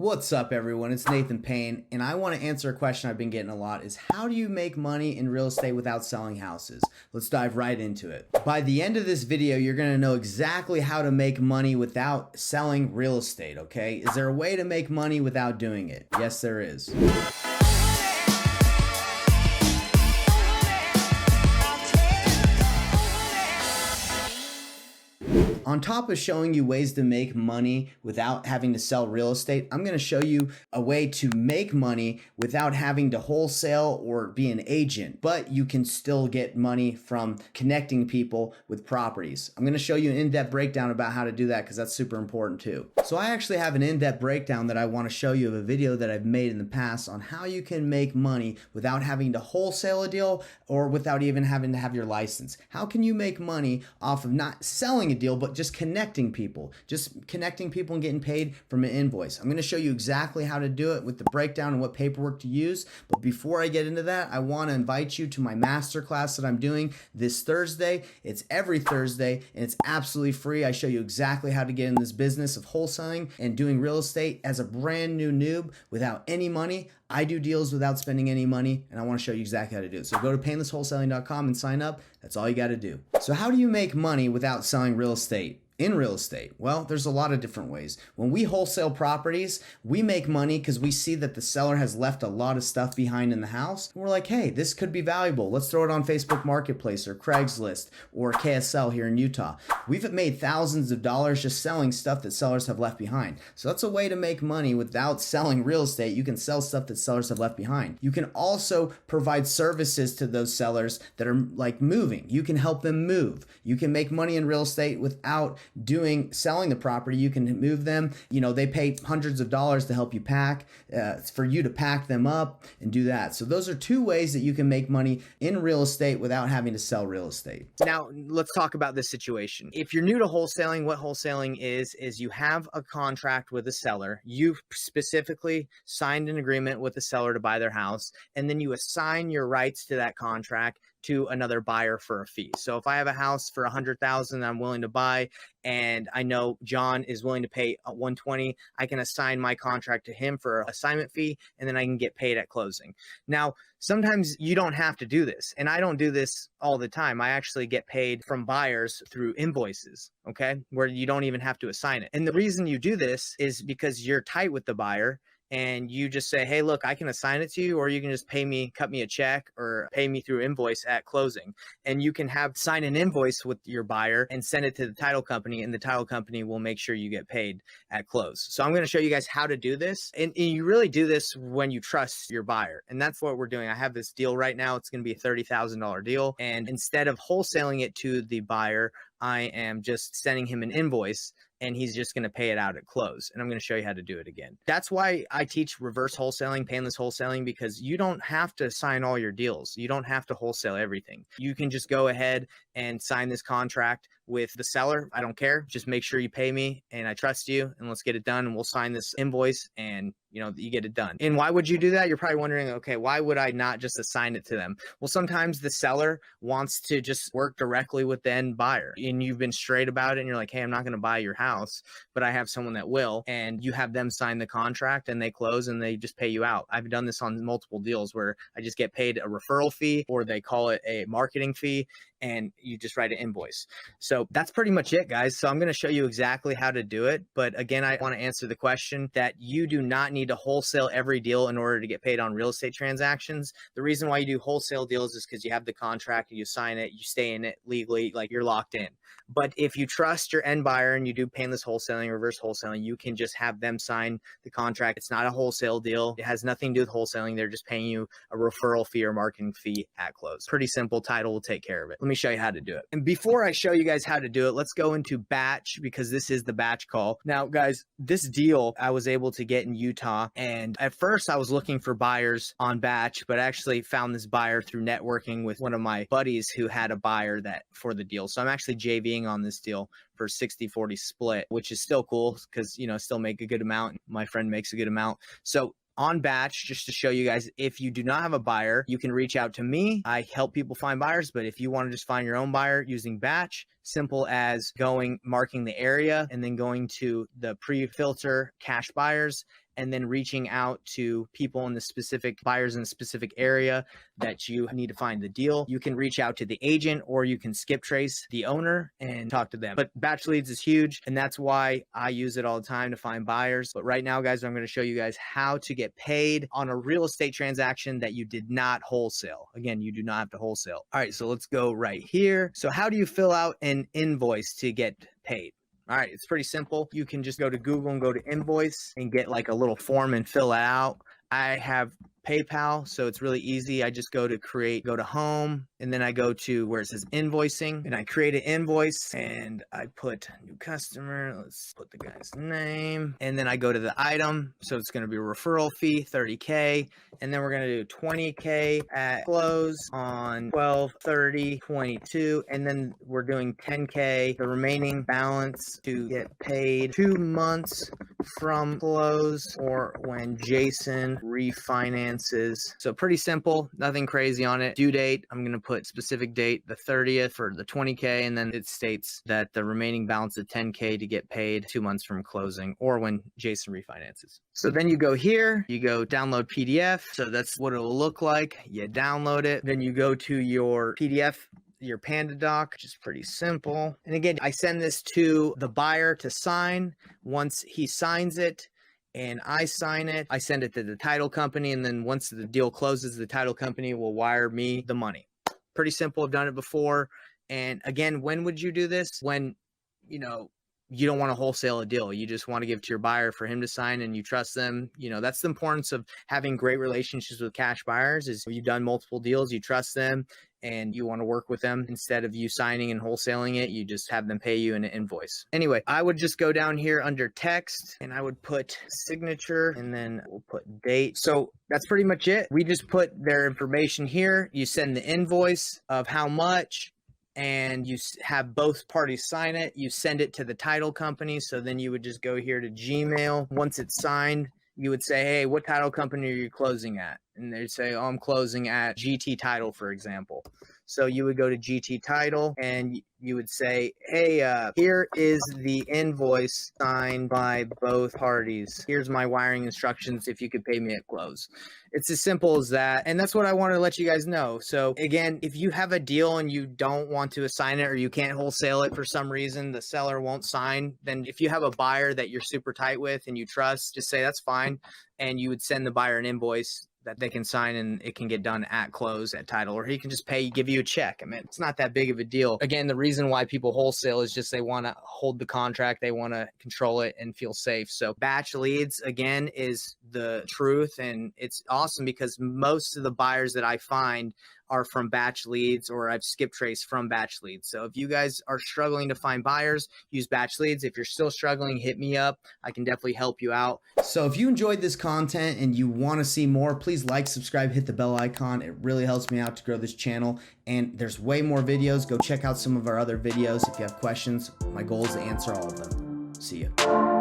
What's up, everyone? It's Nathan Payne, and I want to answer a question I've been getting a lot is how do you make money in real estate without selling houses? Let's dive right into it. By the end of this video, you're going to know exactly how to make money without selling real estate, okay? Is there a way to make money without doing it? Yes, there is. On top of showing you ways to make money without having to sell real estate, I'm going to show you a way to make money without having to wholesale or be an agent, but you can still get money from connecting people with properties. I'm going to show you an in-depth breakdown about how to do that because that's super important too. So I actually have an in-depth breakdown that I want to show you of a video that I've made in the past on how you can make money without having to wholesale a deal or without even having to have your license. How can you make money off of not selling a deal, but just connecting people and getting paid from an invoice? I'm going to show you exactly how to do it with the breakdown and what paperwork to use. But before I get into that, I want to invite you to my masterclass that I'm doing this Thursday. It's every Thursday and it's absolutely free. I show you exactly how to get in this business of wholesaling and doing real estate as a brand new noob without any money. I do deals without spending any money, and I want to show you exactly how to do it. So go to painlesswholesaling.com and sign up. That's all you got to do. So how do you make money without selling real estate? In real estate? Well, there's a lot of different ways. When we wholesale properties, we make money because we see that the seller has left a lot of stuff behind in the house. And we're like, hey, this could be valuable. Let's throw it on Facebook Marketplace or Craigslist or KSL here in Utah. We've made thousands of dollars just selling stuff that sellers have left behind. So that's a way to make money without selling real estate. You can sell stuff that sellers have left behind. You can also provide services to those sellers that are like moving. You can help them move. You can make money in real estate without selling the property. You can move them. You know, they pay hundreds of dollars to help you pack, for you to pack them up and do that. So those are two ways that you can make money in real estate without having to sell real estate. Now, let's talk about this situation. If you're new to wholesaling, what wholesaling is you have a contract with a seller. You specifically signed an agreement with the seller to buy their house, and then you assign your rights to that contract to another buyer for a fee. So if I have a house for $100,000 I'm willing to buy, and I know John is willing to pay $120,000, I can assign my contract to him for an assignment fee, and then I can get paid at closing. Now, sometimes you don't have to do this, and I don't do this all the time. I actually get paid from buyers through invoices, okay, where you don't even have to assign it. And the reason you do this is because you're tight with the buyer, and you just say, hey, look, I can assign it to you, or you can just pay me, cut me a check, or pay me through invoice at closing. And you can sign an invoice with your buyer and send it to the title company, and the title company will make sure you get paid at close. So I'm going to show you guys how to do this. And you really do this when you trust your buyer. And that's what we're doing. I have this deal right now. It's going to be a $30,000 deal. And instead of wholesaling it to the buyer, I am just sending him an invoice, and he's just going to pay it out at close. And I'm going to show you how to do it again. That's why I teach reverse wholesaling, painless wholesaling, because you don't have to sign all your deals. You don't have to wholesale everything. You can just go ahead and sign this contract with the seller. I don't care. Just make sure you pay me, and I trust you, and let's get it done. And we'll sign this invoice, and you get it done. And why would you do that? You're probably wondering, okay, why would I not just assign it to them? Well, sometimes the seller wants to just work directly with the end buyer, and you've been straight about it, and you're like, hey, I'm not going to buy your house, but I have someone that will, and you have them sign the contract, and they close, and they just pay you out. I've done this on multiple deals where I just get paid a referral fee, or they call it a marketing fee, and you just write an invoice. So that's pretty much it, guys. So I'm going to show you exactly how to do it. But again, I want to answer the question that you do not need to wholesale every deal in order to get paid on real estate transactions. The reason why you do wholesale deals is because you have the contract, you sign it, you stay in it legally, like you're locked in. But if you trust your end buyer and you do painless wholesaling, reverse wholesaling, you can just have them sign the contract. It's not a wholesale deal. It has nothing to do with wholesaling. They're just paying you a referral fee or marketing fee at close. Pretty simple. Title will take care of it. Let me show you how to do it. And before I show you guys how to do it, let's go into batch, because this is the batch call. Now, guys, this deal I was able to get in Utah, and at first I was looking for buyers on batch, but I actually found this buyer through networking with one of my buddies who had a buyer that for the deal. So I'm actually JVing on this deal for 60-40 split, which is still cool because, still make a good amount. My friend makes a good amount. So on batch, just to show you guys, if you do not have a buyer, you can reach out to me. I help people find buyers, but if you want to just find your own buyer using batch, simple as marking the area and then going to the pre-filter cash buyers and then reaching out to people in the specific buyers in the specific area that you need to find the deal. You can reach out to the agent, or you can skip trace the owner and talk to them. But batch leads is huge, and that's why I use it all the time to find buyers. But right now, guys, I'm going to show you guys how to get paid on a real estate transaction that you did not wholesale. Again, you do not have to wholesale. All right, so let's go right here. So how do you fill out an invoice to get paid? All right, it's pretty simple. You can just go to Google and go to invoice and get like a little form and fill it out. I have PayPal, so it's really easy. I just go to create, go to home, and then I go to where it says invoicing, and I create an invoice, and I put new customer. Let's put the guy's name, and then I go to the item. So it's going to be a referral fee, $30K, and then we're going to do $20K at close on 12/30/22, and then we're doing $10K, the remaining balance to get paid 2 months from close or when Jason refinances. So pretty simple, nothing crazy on it. Due date, I'm going to put specific date, the 30th for the 20K, and then it states that the remaining balance of 10K to get paid 2 months from closing or when Jason refinances. So then you go here, you go download PDF. So that's what it'll look like. You download it, then you go to your PDF, your Panda doc, which is pretty simple. And again, I send this to the buyer to sign. Once he signs it and I sign it, I send it to the title company. And then once the deal closes, the title company will wire me the money. Pretty simple. I've done it before. And again, when would you do this? When, you don't want to wholesale a deal. You just want to give it to your buyer for him to sign and you trust them. That's the importance of having great relationships with cash buyers is you've done multiple deals, you trust them, and you want to work with them. Instead of you signing and wholesaling it, you just have them pay you an invoice. Anyway, I would just go down here under text and I would put signature and then we'll put date. So that's pretty much it. We just put their information here. You send the invoice of how much, and you have both parties sign it. You send it to the title company. So then you would just go here to Gmail. Once it's signed, you would say, hey, what title company are you closing at? And they'd say, oh, I'm closing at GT Title, for example. So you would go to GT Title and you would say, hey, here is the invoice signed by both parties. Here's my wiring instructions if you could pay me at close. It's as simple as that. And that's what I want to let you guys know. So again, if you have a deal and you don't want to assign it or you can't wholesale it for some reason, the seller won't sign, then if you have a buyer that you're super tight with and you trust, just say that's fine. And you would send the buyer an invoice that they can sign and it can get done at close at title, or he can just give you a check. I mean, it's not that big of a deal. Again, the reason why people wholesale is just they want to hold the contract. They want to control it and feel safe. So batch leads, again, is the truth. And it's awesome because most of the buyers that I find are from batch leads, or I've skip traced from batch leads. So if you guys are struggling to find buyers, use batch leads. If you're still struggling, hit me up. I can definitely help you out. So if you enjoyed this content and you want to see more, please like, subscribe, hit the bell icon. It really helps me out to grow this channel. And there's way more videos. Go check out some of our other videos. If you have questions, my goal is to answer all of them. See you.